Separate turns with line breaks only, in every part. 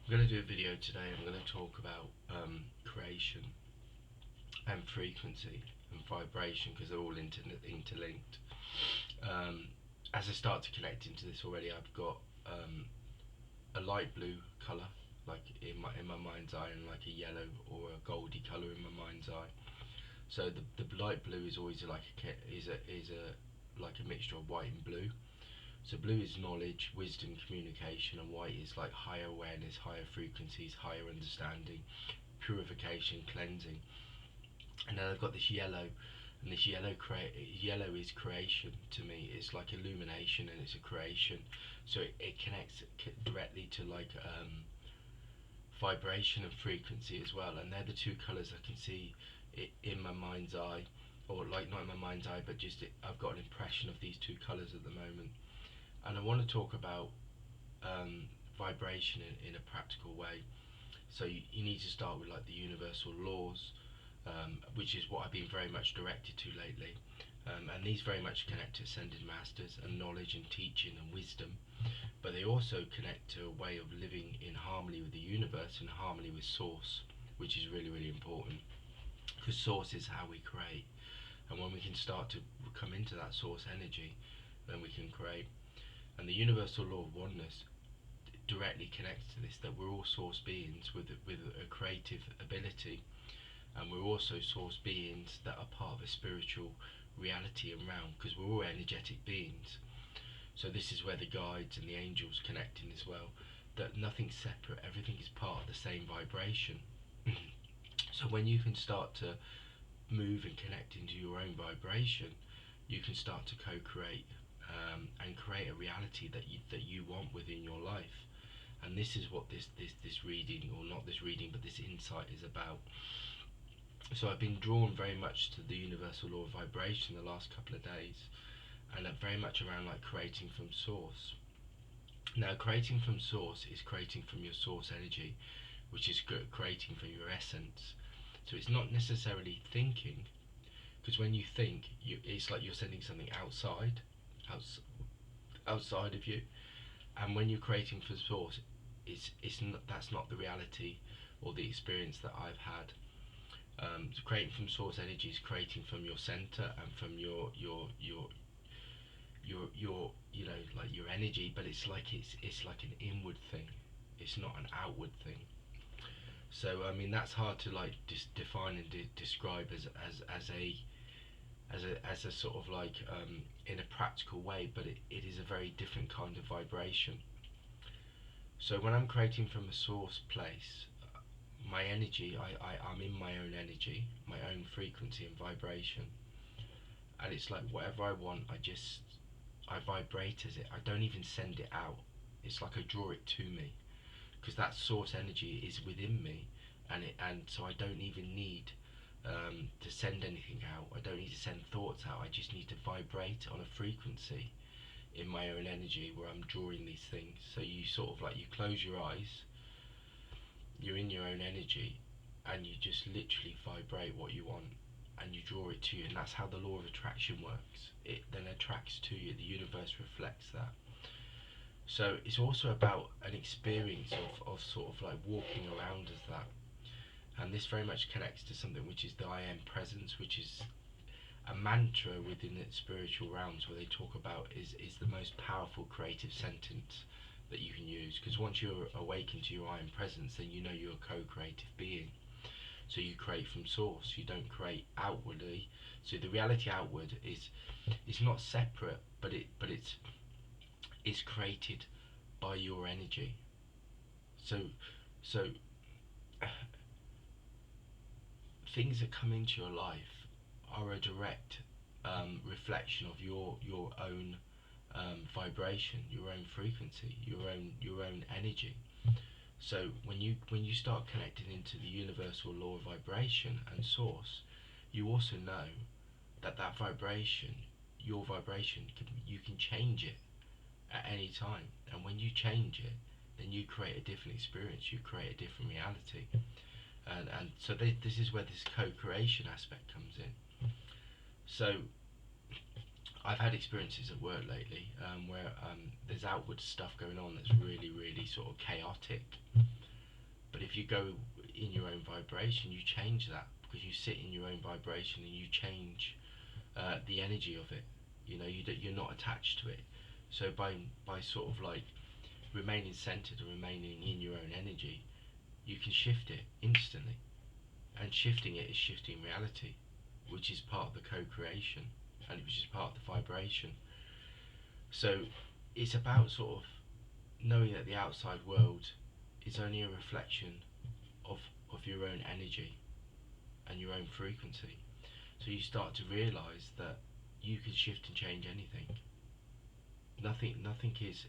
I'm going to do a video today. I'm going to talk about creation and frequency and vibration because they're all interlinked. As I start to connect into this already, I've got a light blue colour, like in my mind's eye, and like a yellow or a goldy colour in my mind's eye. So the light blue is always like a mixture of white and blue. So blue is knowledge, wisdom, communication, and white is like higher awareness, higher frequencies, higher understanding, purification, cleansing. And then I've got this yellow, and this yellow is creation to me. It's like illumination, and it's a creation. So it connects directly to like vibration and frequency as well. And they're the two colours I can see in my mind's eye, or like not in my mind's eye, but just I've got an impression of these two colours at the moment. And I want to talk about vibration in a practical way. So you need to start with like the universal laws, which is what I've been very much directed to lately. And these very much connect to ascended masters and knowledge and teaching and wisdom, but they also connect to a way of living in harmony with the universe and harmony with source, which is really, really important, because source is how we create. And when we can start to come into that source energy, then we can create. And the universal law of oneness directly connects to this, that we're all source beings with a creative ability, and we're also source beings that are part of a spiritual reality and realm, because we're all energetic beings. So this is where the guides and the angels connect in as well, that nothing's separate, everything is part of the same vibration. So when you can start to move and connect into your own vibration, you can start to co-create and create a reality that you want within your life. And this is what this reading, or not this reading, but this insight is about. So I've been drawn very much to the universal law of vibration the last couple of days, and very much around like creating from source. Now, creating from source is creating from your source energy, which is creating from your essence. So it's not necessarily thinking, because when you think, it's like you're sending something outside of you. And when you're creating from source, that's not the reality or the experience that I've had. Creating from source energy is creating from your center and from your like your energy, but it's like an inward thing. It's not an outward thing. So I mean that's hard to like define and describe as a sort of like in a practical way, but it is a very different kind of vibration. So when I'm creating from a source place, my energy, I'm in my own energy, my own frequency and vibration, and it's like whatever I want, I vibrate as it. I don't even send it out. It's like I draw it to me, because that source energy is within me, and so I don't even need to send anything out. I don't need to send thoughts out. I just need to vibrate on a frequency in my own energy where I'm drawing these things. So you sort of like you close your eyes, you're in your own energy, and you just literally vibrate what you want, and you draw it to you. And that's how the law of attraction works. It then attracts to you. The universe reflects that. So it's also about an experience of sort of like walking around as that. And this very much connects to something which is the I am presence, which is a mantra within the spiritual realms, where they talk about is the most powerful creative sentence that you can use, because once you're awakened to your I am presence, then you know you're a co-creative being. So you create from source, you don't create outwardly. So the reality outward is it's not separate, but it's created by your energy. So things that come into your life are a direct reflection of your own vibration, your own frequency, your own energy. So when you start connecting into the universal law of vibration and source, you also know that vibration, your vibration, you can change it at any time. And when you change it, then you create a different experience. You create a different reality. And so this is where this co-creation aspect comes in. So I've had experiences at work lately where there's outward stuff going on that's really, really sort of chaotic, But if you go in your own vibration, you change that, because you sit in your own vibration and you change the energy of it. You're not attached to it. So by sort of like remaining centered and remaining in your own energy, you can shift it instantly. And shifting it is shifting reality, which is part of the co-creation, and which is part of the vibration. So it's about sort of knowing that the outside world is only a reflection of your own energy and your own frequency. So you start to realize that you can shift and change anything. Nothing is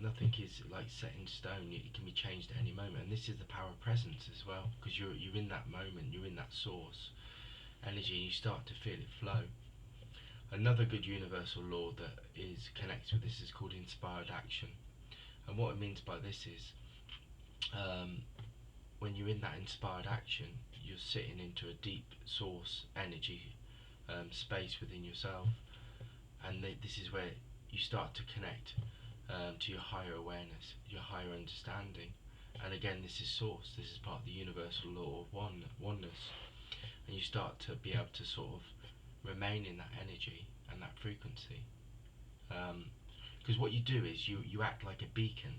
nothing is like set in stone. It can be changed at any moment, and this is the power of presence as well, because you're in that moment, you're in that source energy, and you start to feel it flow. Another good universal law that is connects with this is called inspired action, and what it means by this is when you're in that inspired action, you're sitting into a deep source energy space within yourself, and this is where you start to connect to your higher awareness, your higher understanding. And again, this is source, this is part of the universal law of oneness, and you start to be able to sort of remain in that energy and that frequency, because what you do is you act like a beacon.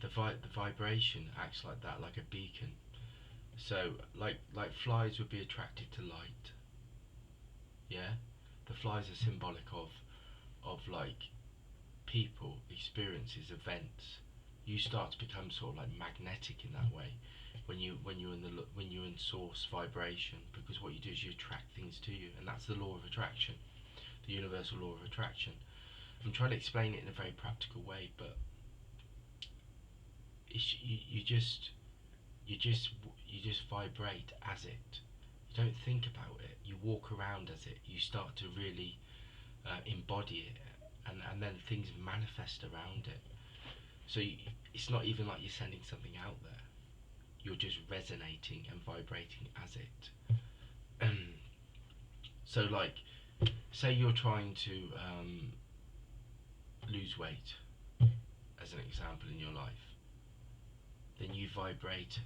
The vibration acts like that, like a beacon. So like flies would be attracted to light. Yeah, the flies are symbolic of like people, experiences, events. You start to become sort of like magnetic in that way when you're in source vibration, because what you do is you attract things to you, and that's the law of attraction, the universal law of attraction. I'm trying to explain it in a very practical way, but you just vibrate as it. You don't think about it. You walk around as it. You start to really embody it, and then things manifest around it. So it's not even like you're sending something out there. You're just resonating and vibrating as it. So like, say you're trying to lose weight, as an example, in your life, then you vibrate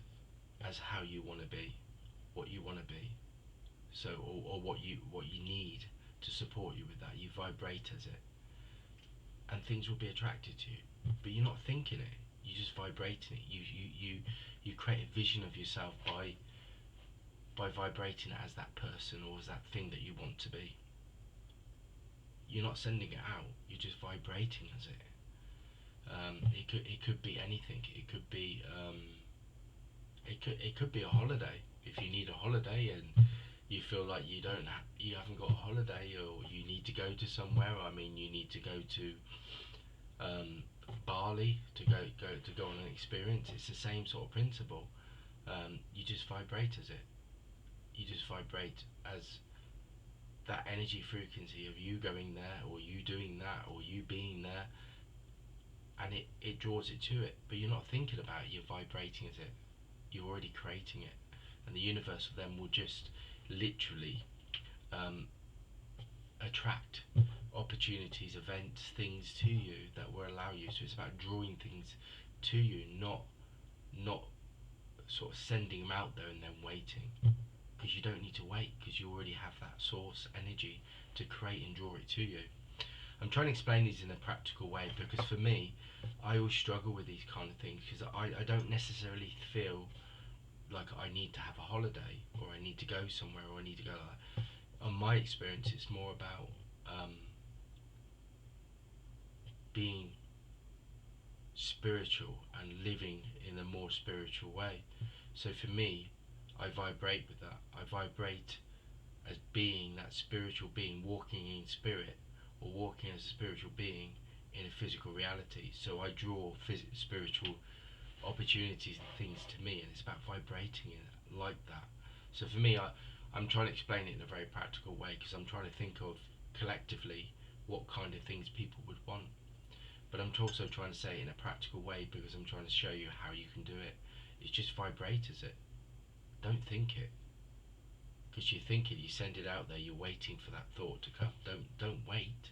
as how you want to be, what you want to be. So or what you need to support you with that. You vibrate as it, and things will be attracted to you. But you're not thinking it. You're just vibrating it. You create a vision of yourself by vibrating it as that person or as that thing that you want to be. You're not sending it out. You're just vibrating as it. It could be anything. It could be a holiday. If you need a holiday and you feel like you haven't got a holiday, or you need to go to somewhere. I mean, you need to go to Bali to go on an experience. It's the same sort of principle. You just vibrate as it. You just vibrate as that energy frequency of you going there, or you doing that, or you being there, and it draws it to it. But you're not thinking about it. You're vibrating as it. You're already creating it, and the universe of them will just literally attract opportunities, events, things to you that will allow you. So it's about drawing things to you, not sort of sending them out there and then waiting, because you don't need to wait, because you already have that source energy to create and draw it to you. I'm trying to explain these in a practical way, because for me, I always struggle with these kind of things, because I don't necessarily feel like I need to have a holiday, or I need to go somewhere, or I need to go like that. On my experience, it's more about being spiritual and living in a more spiritual way. So for me, I vibrate with that. I vibrate as being that spiritual being, walking in spirit, or walking as a spiritual being in a physical reality. So I draw spiritual opportunities and things to me, and it's about vibrating it like that. So for me, I'm trying to explain it in a very practical way, because I'm trying to think of collectively what kind of things people would want. But I'm also trying to say it in a practical way, because I'm trying to show you how you can do it. It's just vibrate as it. Don't think it. Because you think it, you send it out there, you're waiting for that thought to come. Don't wait.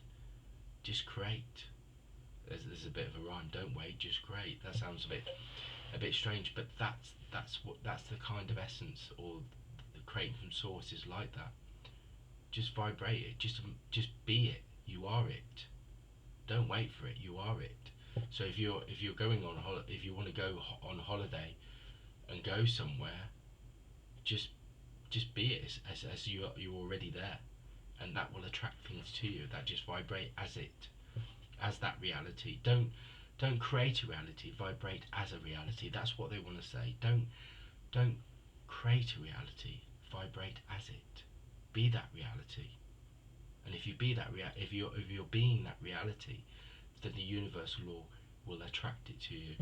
Just create. There's a bit of a rhyme. Don't wait, just create. That sounds a bit strange, but that's the kind of essence, or the creating from source is like that. Just vibrate it. Just be it. You are it. Don't wait for it. You are it. So if you're going on if you want to go on holiday and go somewhere, just be it as you're already there, and that will attract things to you. That just vibrate as it, as that reality. Don't create a reality. Vibrate as a reality. That's what they want to say. Don't create a reality. Vibrate as it. Be that reality. And if you be that if you're being that reality, then the universal law will attract it to you.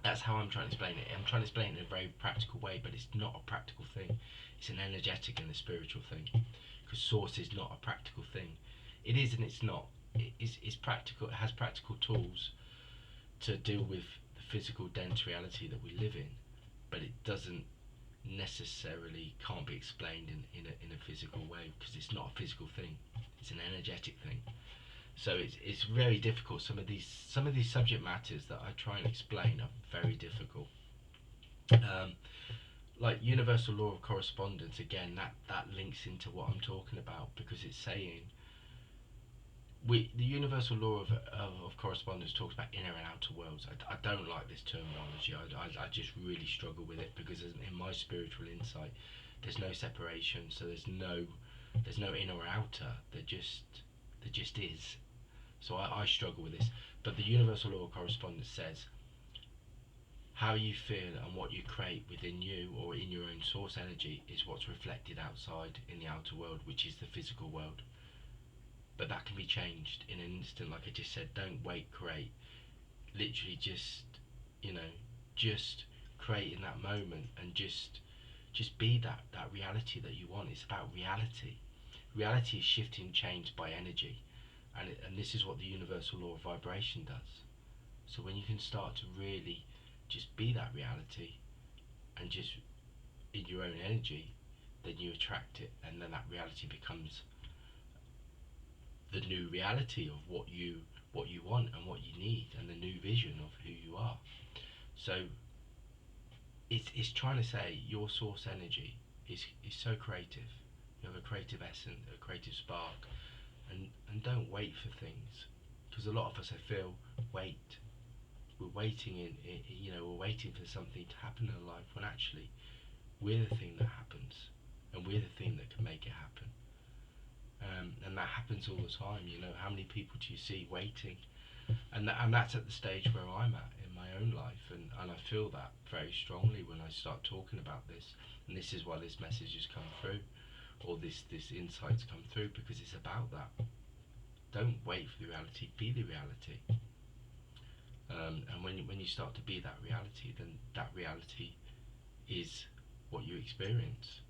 That's how I'm trying to explain it. I'm trying to explain it in a very practical way, but it's not a practical thing. It's an energetic and a spiritual thing. Because source is not a practical thing. It is and it's not. It's practical. It has practical tools to deal with the physical, dense reality that we live in, but it doesn't necessarily can't be explained in a physical way, because it's not a physical thing. It's an energetic thing. So it's very difficult. Some of these subject matters that I try and explain are very difficult. Like universal law of correspondence, again, that links into what I'm talking about, because it's saying the universal law of correspondence talks about inner and outer worlds. I don't like this terminology. I just really struggle with it, because in my spiritual insight, there's no separation. So there's no inner or outer. There just is. So I struggle with this. But the universal law of correspondence says how you feel and what you create within you or in your own source energy is what's reflected outside in the outer world, which is the physical world. But that can be changed in an instant. Like I just said, don't wait, create. Literally just create in that moment, and just be that reality that you want. It's about reality. Reality is shifting, changed by energy. And this is what the universal law of vibration does. So when you can start to really just be that reality, and just in your own energy, then you attract it, and then that reality becomes the new reality of what you want and what you need, and the new vision of who you are. So it's trying to say your source energy is so creative. You have a creative essence, a creative spark, and don't wait for things, because a lot of us, I feel, wait. We're waiting we're waiting for something to happen in our life, when actually we're the thing that happens, and we're the thing that can make it happen. And that happens all the time. How many people do you see waiting? And that's at the stage where I'm at in my own life, and I feel that very strongly when I start talking about this. And this is why this message has come through, or this insight's come through, because it's about that. Don't wait for the reality, be the reality. And when you start to be that reality, then that reality is what you experience.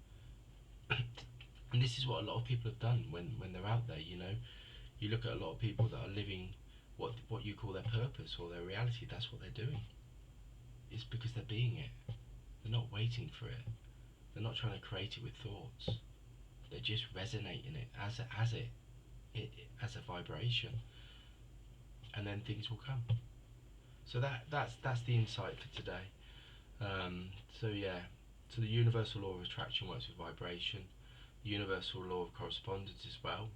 And this is what a lot of people have done when they're out there. You look at a lot of people that are living what you call their purpose or their reality. That's what they're doing. It's because they're being it. They're not waiting for it. They're not trying to create it with thoughts. They're just resonating it as a vibration, and then things will come. So that's the insight for today. So the universal law of attraction works with vibration. The universal law of correspondence as well.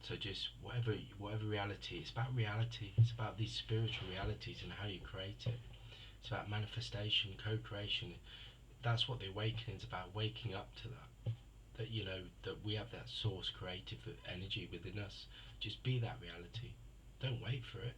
So just whatever reality, it's about reality. It's about these spiritual realities and how you create it. It's about manifestation, co-creation. That's what the awakening is about. Waking up to that. That we have that source creative energy within us. Just be that reality. Don't wait for it.